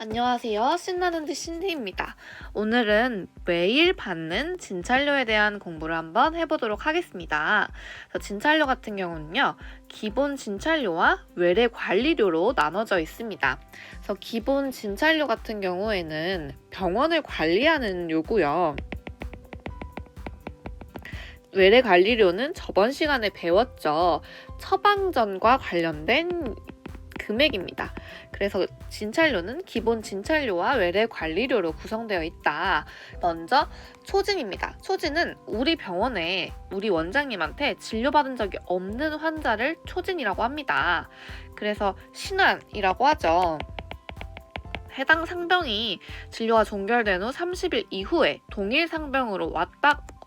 안녕하세요. 신나는 듯 신디입니다. 오늘은 매일 받는 진찰료에 대한 공부를 한번 해보도록 하겠습니다. 진찰료 같은 경우는요, 기본 진찰료와 외래 관리료로 나눠져 있습니다. 그래서 기본 진찰료 같은 경우에는 병원을 관리하는 요고요. 외래 관리료는 저번 시간에 배웠죠. 처방전과 관련된 금액입니다. 그래서 진찰료는 기본 진찰료와 외래 관리료로 구성되어 있다. 먼저 초진입니다. 초진은 우리 병원에 우리 원장님한테 진료받은 적이 없는 환자를 초진이라고 합니다. 그래서 신환이라고 하죠. 해당 상병이 진료가 종결된 후 30일 이후에 동일 상병으로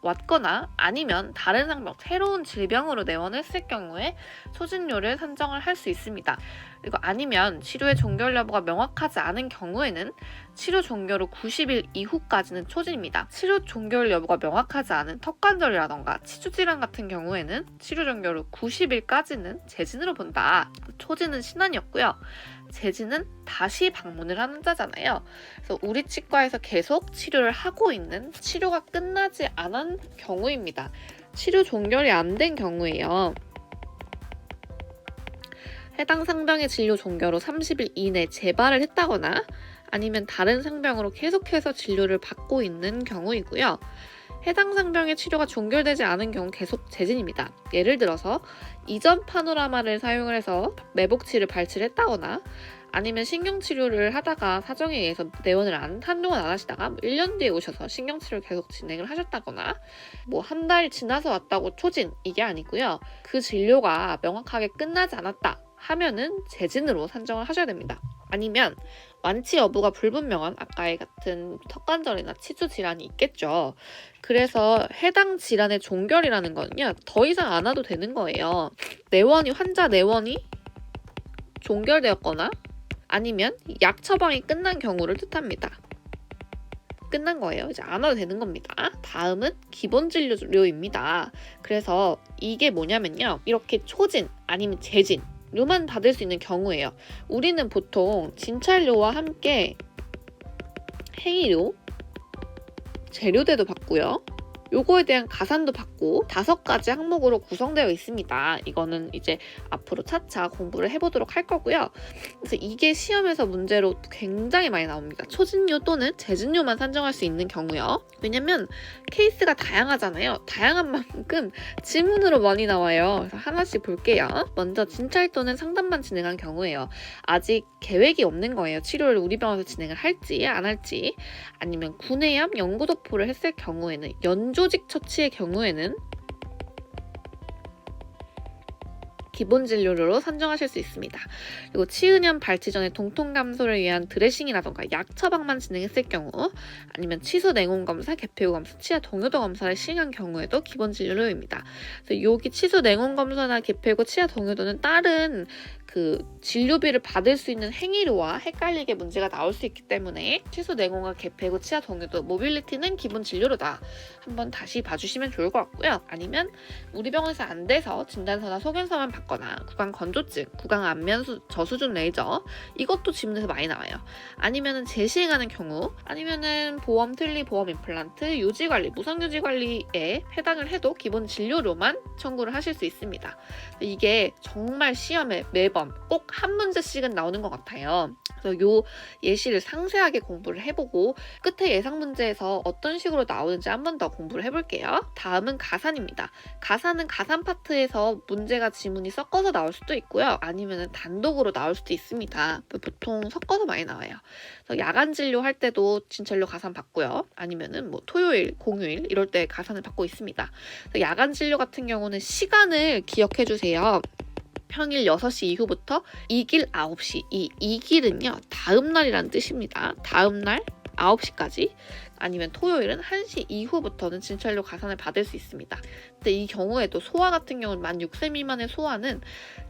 왔거나 아니면 다른 상병, 새로운 질병으로 내원했을 경우에 소진료를 산정을 할 수 있습니다. 그리고 아니면 치료의 종결 여부가 명확하지 않은 경우에는 치료 종결 후 90일 이후까지는 초진입니다. 치료 종결 여부가 명확하지 않은 턱관절이라던가 치주질환 같은 경우에는 치료 종결 후 90일까지는 재진으로 본다. 초진은 신환이었고요. 재진은 다시 방문을 하는 자잖아요. 그래서 우리 치과에서 계속 치료를 하고 있는 치료가 끝나지 않은 경우입니다. 치료 종결이 안 된 경우에요. 해당 상병의 진료 종결 후 30일 이내 재발을 했다거나 아니면 다른 상병으로 계속해서 진료를 받고 있는 경우이고요. 해당 상병의 치료가 종결되지 않은 경우 계속 재진입니다. 예를 들어서 이전 파노라마를 사용을 해서 매복치를 발치를 했다거나 아니면 신경치료를 하다가 사정에 의해서 내원을 한동안 안 하시다가 1년 뒤에 오셔서 신경치료를 계속 진행을 하셨다거나 한 달 지나서 왔다고 초진 이게 아니고요. 그 진료가 명확하게 끝나지 않았다 하면은 재진으로 산정을 하셔야 됩니다. 아니면 완치 여부가 불분명한 아까의 같은 턱관절이나 치주 질환이 있겠죠. 그래서 해당 질환의 종결이라는 거는요, 더 이상 안 와도 되는 거예요. 환자 내원이 종결되었거나 아니면 약 처방이 끝난 경우를 뜻합니다. 끝난 거예요. 이제 안 와도 되는 겁니다. 다음은 기본 진료료입니다. 그래서 이게 뭐냐면요, 이렇게 초진 아니면 재진 요만 받을 수 있는 경우예요. 우리는 보통 진찰료와 함께 행위료, 재료대도 받고요. 요거에 대한 가산도 받고 5가지 항목으로 구성되어 있습니다. 이거는 이제 앞으로 차차 공부를 해보도록 할 거고요. 그래서 이게 시험에서 문제로 굉장히 많이 나옵니다. 초진료 또는 재진료만 산정할 수 있는 경우요. 왜냐면 케이스가 다양하잖아요. 다양한 만큼 지문으로 많이 나와요. 그래서 하나씩 볼게요. 먼저 진찰 또는 상담만 진행한 경우예요. 아직 계획이 없는 거예요. 치료를 우리 병원에서 진행을 할지 안 할지. 아니면 구내암 연고도포를 했을 경우에는 연조직 처치의 경우에는 기본 진료료로 산정하실 수 있습니다. 그리고 치은염 발치 전에 통통 감소를 위한 드레싱이라던가 약 처방만 진행했을 경우 아니면 치수 냉온 검사, 개폐후 검사, 치아 동요도 검사를 시행한 경우에도 기본 진료료입니다. 그래서 여기 치수 냉온 검사나 개폐후, 치아 동요도는 다른 진료비를 받을 수 있는 행위료와 헷갈리게 문제가 나올 수 있기 때문에 치수 냉온과 개폐후, 치아 동요도, 모빌리티는 기본 진료료다. 한번 다시 봐주시면 좋을 것 같고요. 아니면 우리 병원에서 안 돼서 진단서나 소견서만 받거나 구강 건조증, 구강 안면 저수준 레이저 이것도 지문에서 많이 나와요. 아니면은 재시행하는 경우, 아니면은 보험 틀니, 보험 임플란트, 유지관리, 무상유지관리에 해당을 해도 기본 진료료만 청구를 하실 수 있습니다. 이게 정말 시험에 매번 꼭 한 문제씩은 나오는 것 같아요. 그래서 요 예시를 상세하게 공부를 해보고 끝에 예상 문제에서 어떤 식으로 나오는지 한 번 더 공부를 해볼게요. 다음은 가산입니다. 가산은 가산 파트에서 문제가 지문이 섞어서 나올 수도 있고요. 아니면 단독으로 나올 수도 있습니다. 보통 섞어서 많이 나와요. 그래서 야간 진료 할 때도 진찰료 가산 받고요. 아니면은 토요일, 공휴일 이럴 때 가산을 받고 있습니다. 야간 진료 같은 경우는 시간을 기억해 주세요. 평일 6시 이후부터 이길 9시. 이 이길은요, 다음날이라는 뜻입니다. 다음날 9시까지. 아니면 토요일은 1시 이후부터는 진찰료 가산을 받을 수 있습니다. 근데 이 경우에도 소아 같은 경우는 만 6세 미만의 소아는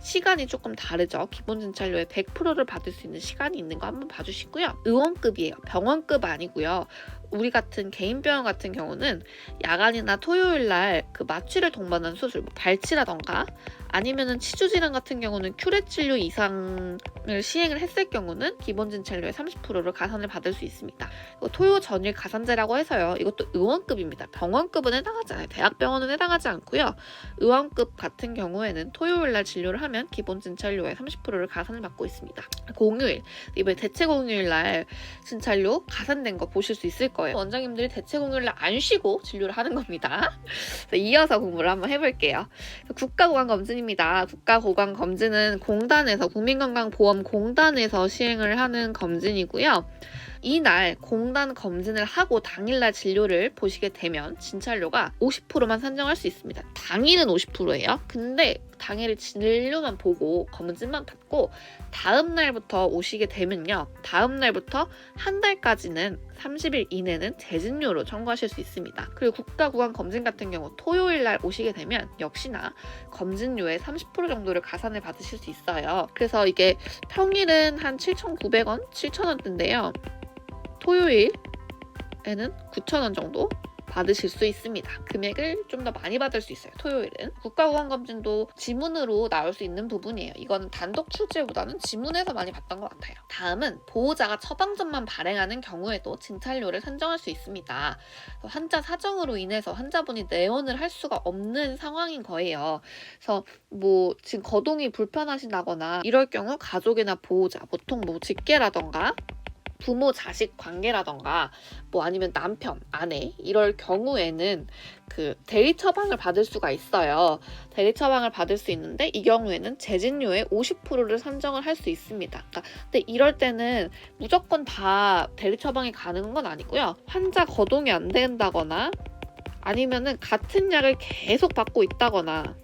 시간이 조금 다르죠. 기본 진찰료의 100%를 받을 수 있는 시간이 있는 거 한번 봐주시고요. 의원급이에요. 병원급 아니고요. 우리 같은 개인 병원 같은 경우는 야간이나 토요일 날 그 마취를 동반한 수술, 뭐 발치라던가 아니면은 치주 질환 같은 경우는 큐렛 진료 이상을 시행을 했을 경우는 기본 진찰료의 30%를 가산을 받을 수 있습니다. 토요 전일 가산제라고 해서요. 이것도 의원급입니다. 병원급은 해당하지 않아요. 대학병원은 해당하지 않고요. 의원급 같은 경우에는 토요일 날 진료를 하면 기본 진찰료의 30%를 가산을 받고 있습니다. 공휴일, 이번에 대체 공휴일 날 진찰료 가산된 거 보실 수 있을 거예요. 원장님들이 대체 공휴일 날 안 쉬고 진료를 하는 겁니다. 이어서 공부를 한번 해볼게요. 국가고관검진입니다. 국가고관검진은 공단에서 국민건강보험공단에서 시행을 하는 검진이고요. 이날 공단 검진을 하고 당일날 진료를 보시게 되면 진찰료가 50%만 산정할 수 있습니다. 당일은 50%예요. 근데 당일 진료만 보고 검진만 받고 다음 날부터 오시게 되면요. 다음 날부터 한 달까지는 30일 이내는 재진료로 청구하실 수 있습니다. 그리고 국가구강 검진 같은 경우 토요일 날 오시게 되면 역시나 검진료의 30% 정도를 가산을 받으실 수 있어요. 그래서 이게 평일은 한 7,900원, 7,000원대인데요. 토요일에는 9,000원 정도 받으실 수 있습니다. 금액을 좀 더 많이 받을 수 있어요. 토요일은. 국가고관검진도 지문으로 나올 수 있는 부분이에요. 이거는 단독 출제보다는 지문에서 많이 봤던 것 같아요. 다음은 보호자가 처방전만 발행하는 경우에도 진찰료를 산정할 수 있습니다. 환자 사정으로 인해서 환자분이 내원을 할 수가 없는 상황인 거예요. 그래서 뭐 지금 거동이 불편하신다거나 이럴 경우 가족이나 보호자, 보통 뭐 직계라던가 부모 자식 관계라던가 뭐 아니면 남편, 아내 이럴 경우에는 그 대리 처방을 받을 수가 있어요. 대리 처방을 받을 수 있는데 이 경우에는 재진료의 50%를 산정을 할 수 있습니다. 근데 이럴 때는 무조건 다 대리 처방이 가능한 건 아니고요. 환자 거동이 안 된다거나 아니면은 같은 약을 계속 받고 있다거나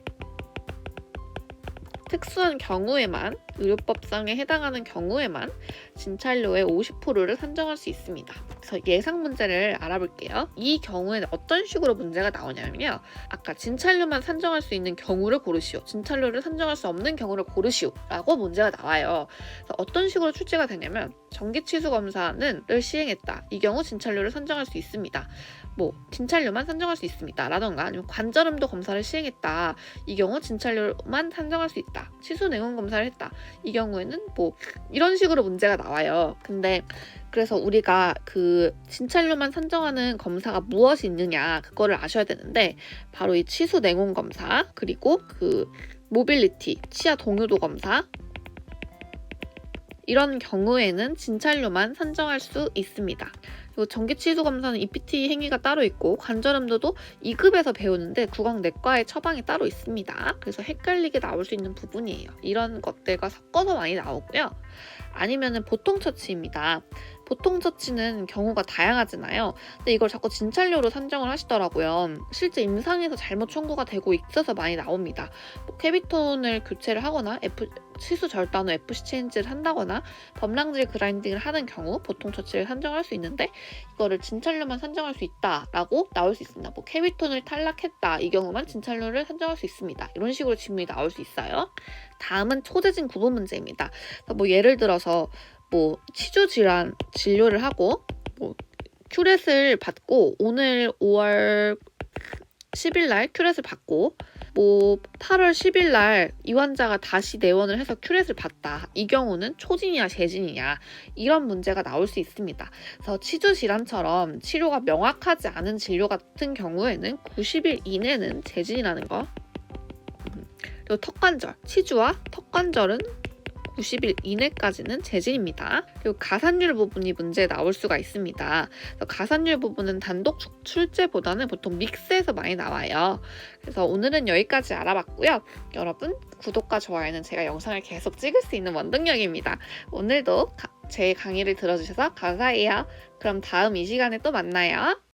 특수한 경우에만 의료법상에 해당하는 경우에만 진찰료의 50%를 산정할 수 있습니다. 그래서 예상 문제를 알아볼게요. 이 경우에는 어떤 식으로 문제가 나오냐면요. 아까 진찰료만 산정할 수 있는 경우를 고르시오. 진찰료를 산정할 수 없는 경우를 고르시오. 라고 문제가 나와요. 그래서 어떤 식으로 출제가 되냐면 정기치수 검사를 시행했다. 이 경우 진찰료를 산정할 수 있습니다. 뭐 진찰료만 산정할 수 있습니다. 라던가 아니면 관절음도 검사를 시행했다. 이 경우 진찰료만 산정할 수 있다. 치수 냉온 검사를 했다. 이 경우에는 뭐 이런 식으로 문제가 나와요. 근데 그래서 우리가 그 진찰료만 산정하는 검사가 무엇이 있느냐 그거를 아셔야 되는데 바로 이 치수 냉온 검사 그리고 그 모빌리티 치아 동요도 검사 이런 경우에는 진찰료만 산정할 수 있습니다. 그리고 정기치수 검사는 EPT 행위가 따로 있고 관절염도도 2급에서 배우는데 구강내과의 처방이 따로 있습니다. 그래서 헷갈리게 나올 수 있는 부분이에요. 이런 것들과 섞어서 많이 나오고요. 아니면은 보통처치입니다. 보통처치는 경우가 다양하잖아요. 근데 이걸 자꾸 진찰료로 산정을 하시더라고요. 실제 임상에서 잘못 청구가 되고 있어서 많이 나옵니다. 뭐 캐비톤을 교체를 하거나 치수 절단 후 FC 체인지를 한다거나 범랑질 그라인딩을 하는 경우 보통처치를 산정할 수 있는데 이거를 진찰료만 산정할 수 있다라고 나올 수 있습니다. 뭐 캐비톤을 탈락했다 이 경우만 진찰료를 산정할 수 있습니다. 이런 식으로 질문이 나올 수 있어요. 다음은 초재진 구분 문제입니다. 뭐 예를 들어서 뭐 치주 질환 진료를 하고 뭐 큐렛을 받고 오늘 5월 10일 날 큐렛을 받고 뭐 8월 10일 날 이 환자가 다시 내원을 해서 큐렛을 받다. 이 경우는 초진이냐 재진이냐 이런 문제가 나올 수 있습니다. 그래서 치주 질환처럼 치료가 명확하지 않은 진료 같은 경우에는 90일 이내는 재진이라는 거. 그리고 턱관절, 치주와 턱관절은 90일 이내까지는 재진입니다. 그리고 가산율 부분이 문제에 나올 수가 있습니다. 가산율 부분은 단독 출제보다는 보통 믹스해서 많이 나와요. 그래서 오늘은 여기까지 알아봤고요. 여러분 구독과 좋아요는 제가 영상을 계속 찍을 수 있는 원동력입니다. 오늘도 제 강의를 들어주셔서 감사해요. 그럼 다음 이 시간에 또 만나요.